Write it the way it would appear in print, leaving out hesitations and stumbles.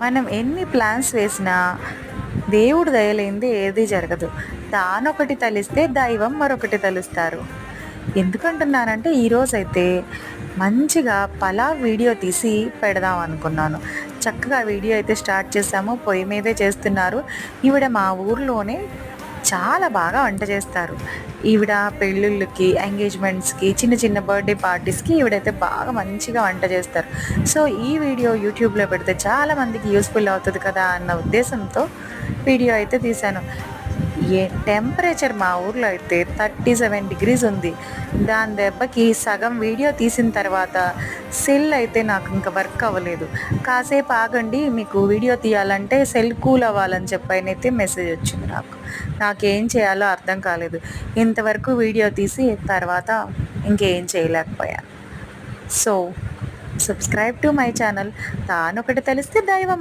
మనం ఎన్ని ప్లాన్స్ వేసినా దేవుడు దయలేనిదే ఏది జరగదు. తానొకటి తలిస్తే దైవం మరొకటి తలుస్తారు. ఎందుకంటున్నానంటే ఈరోజైతే మంచిగా పలావ్ వీడియో తీసి పెడదాం అనుకున్నాను. చక్కగా వీడియో అయితే స్టార్ట్ చేశాము. పొయ్యి మీదే చేస్తున్నారు. ఈవిడ మా ఊర్లోనే చాలా బాగా వంట చేస్తారు. ఈవిడ పెళ్ళిళ్ళకి, ఎంగేజ్మెంట్స్‌కి, చిన్న చిన్న బర్త్‌డే పార్టీస్‌కి ఈవిడైతే బాగా మంచిగా వంట చేస్తారు. సో, ఈ వీడియో యూట్యూబ్‌లో పెడితే చాలా మందికి యూజ్‌ఫుల్ అవుతది కదా అన్న ఉద్దేశంతో వీడియో అయితే తీశాను. టెంపరేచర్ మా ఊర్లో అయితే 37 డిగ్రీస్ ఉంది. దాని దెబ్బకి సగం వీడియో తీసిన తర్వాత సెల్ అయితే నాకు ఇంక వర్క్ అవ్వలేదు. కాసేపు ఆగండి మీకు వీడియో తీయాలంటే సెల్ కూల్ అవ్వాలని చెప్పనైతే మెసేజ్ వచ్చింది నాకు. నాకేం చేయాలో అర్థం కాలేదు. ఇంతవరకు వీడియో తీసి తర్వాత ఇంకేం చేయలేకపోయాను. So, subscribe to my channel. తానొకటి తెలిస్తే దైవం